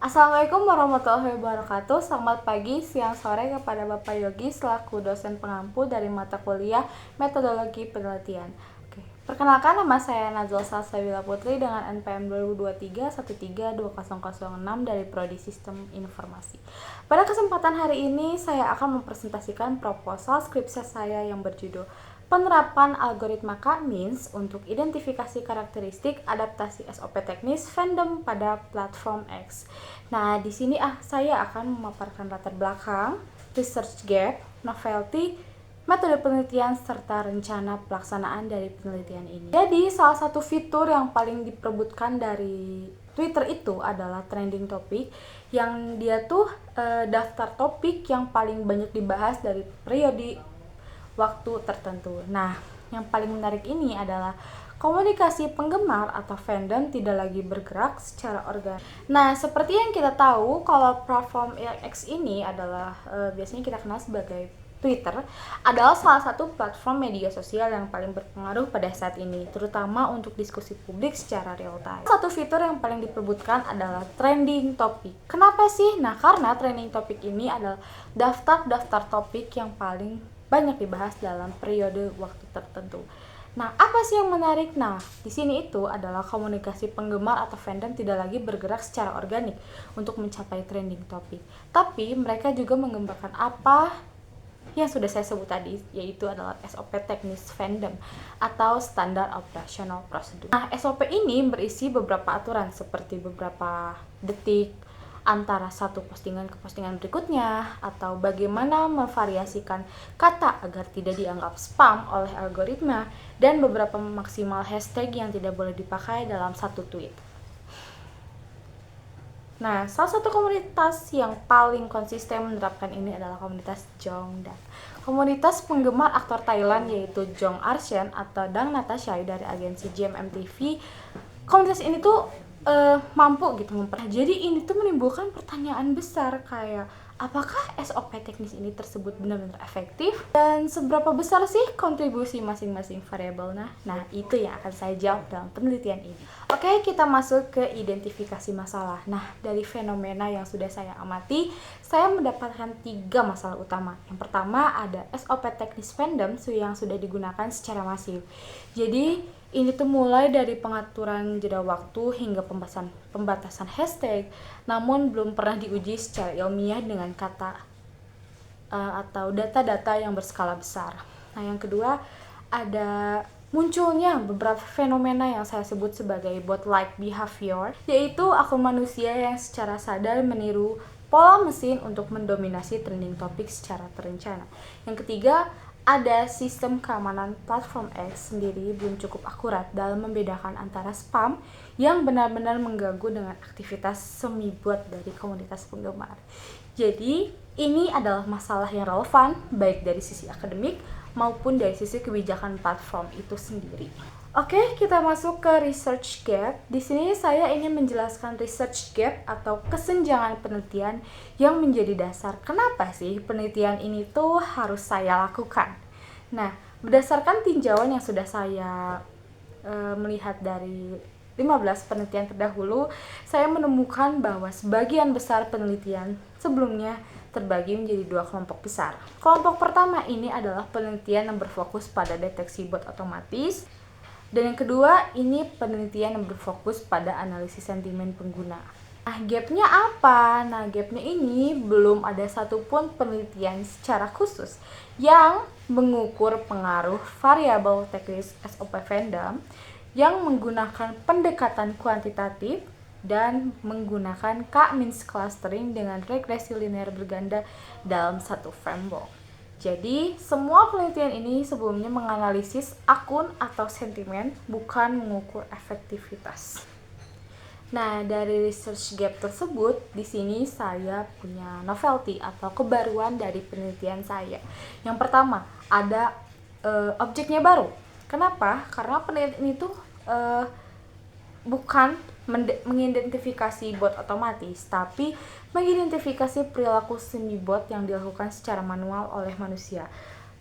Assalamualaikum warahmatullahi wabarakatuh. Selamat pagi, siang, sore kepada Bapak Yogi selaku dosen pengampu dari mata kuliah Metodologi Penelitian. Perkenalkan, nama saya Najwa Salsabila Putri dengan NPM 2023 1320006 dari Prodi Sistem Informasi. Pada kesempatan hari ini saya akan mempresentasikan proposal skripsi saya yang berjudul Penerapan Algoritma K-means untuk Identifikasi Karakteristik Adaptasi SOP Teknis Fandom pada Platform X. Nah, di sini saya akan memaparkan latar belakang, research gap, novelty, metode penelitian, serta rencana pelaksanaan dari penelitian ini. Jadi, salah satu fitur yang paling diperebutkan dari Twitter itu adalah trending topic, yang dia tuh daftar topik yang paling banyak dibahas dari periode waktu tertentu. Nah, yang paling menarik ini adalah komunikasi penggemar atau fandom tidak lagi bergerak secara organik. Nah, seperti yang kita tahu, kalau platform X ini adalah biasanya kita kenal sebagai Twitter, adalah salah satu platform media sosial yang paling berpengaruh pada saat ini, terutama untuk diskusi publik secara real time. Satu fitur yang paling diperebutkan adalah trending topic. Kenapa sih? Nah, karena trending topic ini adalah daftar topik yang paling banyak dibahas dalam periode waktu tertentu. Nah, apa sih yang menarik? Nah, di sini itu adalah komunikasi penggemar atau fandom tidak lagi bergerak secara organik untuk mencapai trending topik. Tapi mereka juga mengembangkan apa yang sudah saya sebut tadi, yaitu adalah SOP teknis fandom atau standar operational procedure. Nah, SOP ini berisi beberapa aturan seperti beberapa detik antara satu postingan ke postingan berikutnya, atau bagaimana memvariasikan kata agar tidak dianggap spam oleh algoritma, dan beberapa maksimal hashtag yang tidak boleh dipakai dalam satu tweet. Nah, salah satu komunitas yang paling konsisten menerapkan ini adalah komunitas Jongdan. Komunitas penggemar aktor Thailand yaitu Jong Arshen atau Dang Natasha dari agensi GMMTV. Komunitas ini tuh mampu gitu jadi ini tuh menimbulkan pertanyaan besar kayak apakah SOP teknis ini tersebut benar-benar efektif dan seberapa besar sih kontribusi masing-masing variabel. Nah itu yang akan saya jawab dalam penelitian ini. Oke, kita masuk ke identifikasi masalah. Nah, dari fenomena yang sudah saya amati, saya mendapatkan 3 masalah utama. Yang pertama ada SOP teknis fandom yang sudah digunakan secara masif. Jadi ini tuh mulai dari pengaturan jeda waktu hingga pembatasan hashtag, namun belum pernah diuji secara ilmiah dengan kata atau data-data yang berskala besar. Nah, yang kedua ada munculnya beberapa fenomena yang saya sebut sebagai bot-like behavior, yaitu akun manusia yang secara sadar meniru pola mesin untuk mendominasi trending topik secara terencana. Yang ketiga, ada sistem keamanan platform X sendiri belum cukup akurat dalam membedakan antara spam yang benar-benar mengganggu dengan aktivitas semi bot dari komunitas penggemar. Jadi, ini adalah masalah yang relevan baik dari sisi akademik maupun dari sisi kebijakan platform itu sendiri. Oke, kita masuk ke research gap. Di sini saya ingin menjelaskan research gap atau kesenjangan penelitian yang menjadi dasar kenapa sih penelitian ini tuh harus saya lakukan. Nah, berdasarkan tinjauan yang sudah saya melihat dari 15 penelitian terdahulu, saya menemukan bahwa sebagian besar penelitian sebelumnya terbagi menjadi 2 kelompok besar. Kelompok pertama ini adalah penelitian yang berfokus pada deteksi bot otomatis. Dan yang kedua, ini penelitian yang berfokus pada analisis sentimen pengguna. Nah, gapnya apa? Nah, gapnya ini belum ada satupun penelitian secara khusus yang mengukur pengaruh variabel teknis SOP fandom yang menggunakan pendekatan kuantitatif dan menggunakan K-means clustering dengan regresi linear berganda dalam satu framework. Jadi, semua penelitian ini sebelumnya menganalisis akun atau sentimen, bukan mengukur efektivitas. Nah, dari research gap tersebut, di sini saya punya novelty atau kebaruan dari penelitian saya. Yang pertama, ada objeknya baru. Kenapa? Karena penelitian itu bukan mengidentifikasi bot otomatis, tapi mengidentifikasi perilaku semi bot yang dilakukan secara manual oleh manusia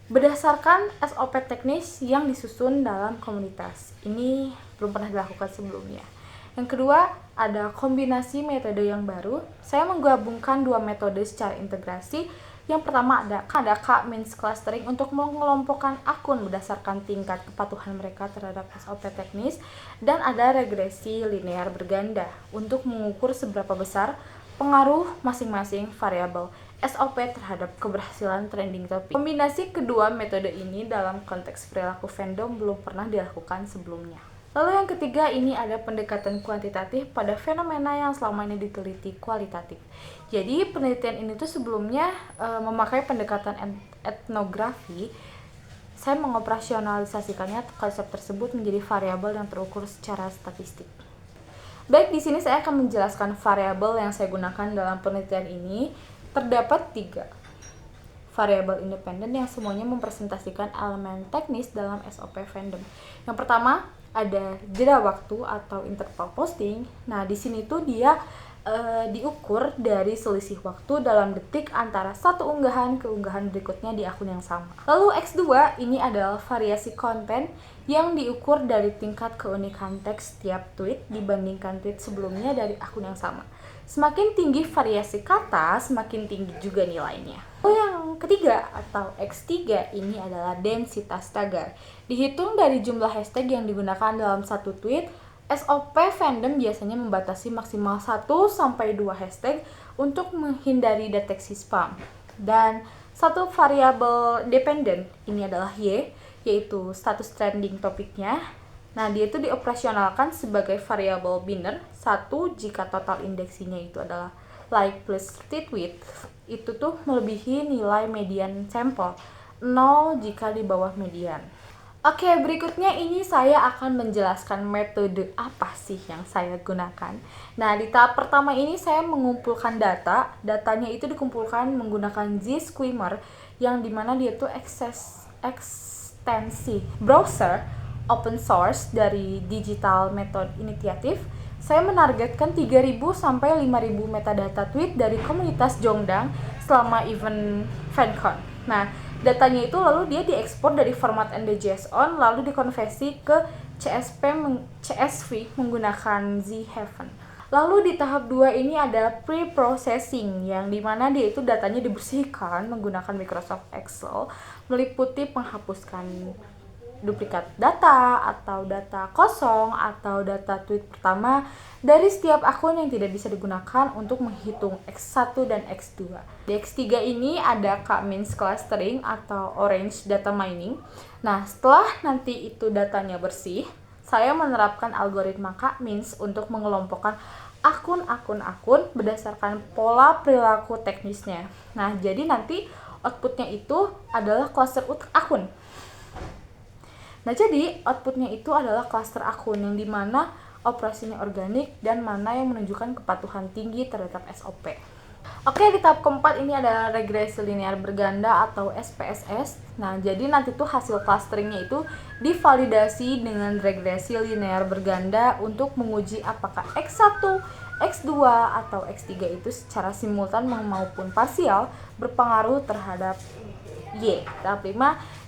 berdasarkan SOP teknis yang disusun dalam komunitas. Ini belum pernah dilakukan sebelumnya. Yang kedua ada kombinasi metode yang baru. Saya menggabungkan dua metode secara integrasi. Yang pertama ada K-means clustering untuk mengelompokkan akun berdasarkan tingkat kepatuhan mereka terhadap SOP teknis, dan ada regresi linear berganda untuk mengukur seberapa besar pengaruh masing-masing variabel SOP terhadap keberhasilan trending topic. Kombinasi kedua metode ini dalam konteks perilaku fandom belum pernah dilakukan sebelumnya. Lalu yang ketiga, ini ada pendekatan kuantitatif pada fenomena yang selama ini diteliti kualitatif. Jadi penelitian ini tuh sebelumnya memakai pendekatan etnografi. Saya mengoperasionalisasikannya konsep tersebut menjadi variabel yang terukur secara statistik. Baik, di sini saya akan menjelaskan variabel yang saya gunakan dalam penelitian ini. Terdapat 3 variabel independen yang semuanya mempresentasikan elemen teknis dalam SOP fandom. Yang pertama ada jeda waktu atau interval posting. Nah, di sini tuh dia diukur dari selisih waktu dalam detik antara satu unggahan ke unggahan berikutnya di akun yang sama. Lalu X2 ini adalah variasi konten yang diukur dari tingkat keunikan teks setiap tweet dibandingkan tweet sebelumnya dari akun yang sama. Semakin tinggi variasi kata, semakin tinggi juga nilainya. Yang ketiga atau X3 ini adalah densitas tagar. Dihitung dari jumlah hashtag yang digunakan dalam satu tweet. SOP fandom biasanya membatasi maksimal 1-2 hashtag untuk menghindari deteksi spam. Dan satu variabel dependen ini adalah Y, yaitu status trending topiknya. Nah, dia itu dioperasionalkan sebagai variabel biner. 1 jika total indeksinya itu adalah like plus retweet, itu tuh melebihi nilai median sampel. 0 jika di bawah median. Oke, berikutnya ini saya akan menjelaskan metode apa sih yang saya gunakan. Nah, di tahap pertama ini saya mengumpulkan data. Datanya itu dikumpulkan menggunakan Z-Skimmer, yang dimana dia tuh ekstensi browser open source dari Digital Method Initiative. Saya menargetkan 3.000 sampai 5.000 metadata tweet dari komunitas Jongdang selama event FanCon. Nah, datanya itu lalu dia diekspor dari format NDJSON lalu dikonversi ke CSV menggunakan Z-Haven. Lalu di tahap 2 ini ada pre-processing, yang dimana dia itu datanya dibersihkan menggunakan Microsoft Excel, meliputi penghapuskan duplikat data atau data kosong atau data tweet pertama dari setiap akun yang tidak bisa digunakan untuk menghitung X1 dan X2. Di X3 ini ada K-means clustering atau orange data mining. Nah, setelah nanti itu datanya bersih, saya menerapkan algoritma K-means untuk mengelompokkan akun berdasarkan pola perilaku teknisnya. Nah, jadi nanti outputnya itu adalah cluster akun. Nah, jadi outputnya itu adalah cluster akun yang dimana operasinya organik dan mana yang menunjukkan kepatuhan tinggi terhadap SOP. Oke, di tahap keempat ini adalah regresi linear berganda atau SPSS. Nah, jadi nanti tuh hasil clusteringnya itu divalidasi dengan regresi linear berganda untuk menguji apakah X1, X2, atau X3 itu secara simultan maupun parsial berpengaruh terhadap Y. Tahap 5,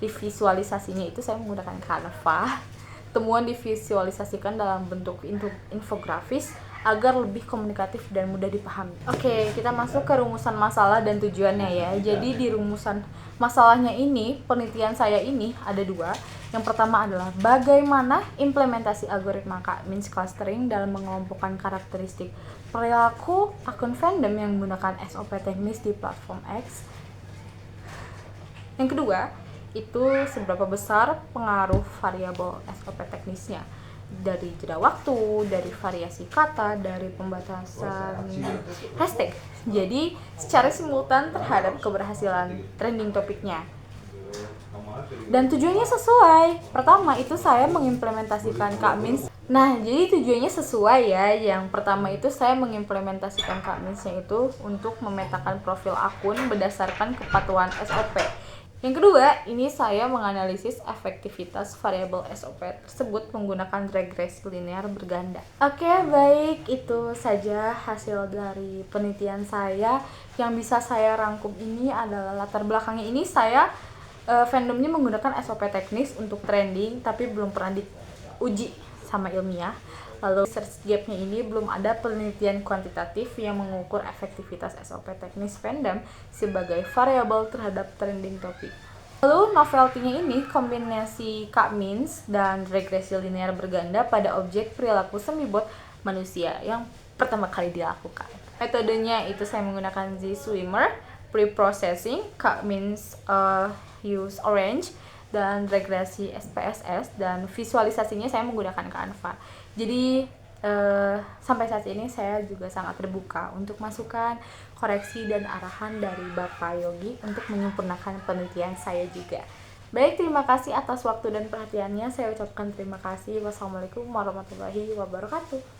divisualisasinya itu saya menggunakan Canva. Temuan divisualisasikan dalam bentuk infografis agar lebih komunikatif dan mudah dipahami. Oke, kita masuk ke rumusan masalah dan tujuannya ya. Jadi di rumusan masalahnya ini, penelitian saya ini ada 2. Yang pertama adalah bagaimana implementasi algoritma K-means clustering dalam mengelompokkan karakteristik perilaku akun fandom yang menggunakan SOP teknis di platform X. Yang kedua, itu seberapa besar pengaruh variabel SOP teknisnya dari jeda waktu, dari variasi kata, dari pembatasan hashtag. Jadi, secara simultan terhadap keberhasilan trending topiknya. Dan tujuannya sesuai. Pertama, itu saya mengimplementasikan K-means. Nah, jadi tujuannya sesuai ya. Yang pertama itu saya mengimplementasikan K-means-nya itu untuk memetakan profil akun berdasarkan kepatuhan SOP. Yang kedua, ini saya menganalisis efektivitas variabel SOP tersebut menggunakan regresi linear berganda. Oke, baik, itu saja hasil dari penelitian saya. Yang bisa saya rangkum ini adalah latar belakangnya ini saya fandomnya menggunakan SOP teknis untuk trending, tapi belum pernah diuji sama ilmiah. Lalu research gap-nya ini belum ada penelitian kuantitatif yang mengukur efektivitas SOP teknis Venn sebagai variabel terhadap trending topik. Lalu novelty-nya ini kombinasi K-means dan regresi linear berganda pada objek perilaku semibot manusia yang pertama kali dilakukan. Metodenya itu saya menggunakan Z-Swimmer, pre-processing, K-means use orange, dan regresi SPSS, dan visualisasinya saya menggunakan Canva. Jadi sampai saat ini saya juga sangat terbuka untuk masukan, koreksi, dan arahan dari Bapak Yogi untuk menyempurnakan penelitian saya juga. Baik, terima kasih atas waktu dan perhatiannya. Saya ucapkan terima kasih. Wassalamualaikum warahmatullahi wabarakatuh.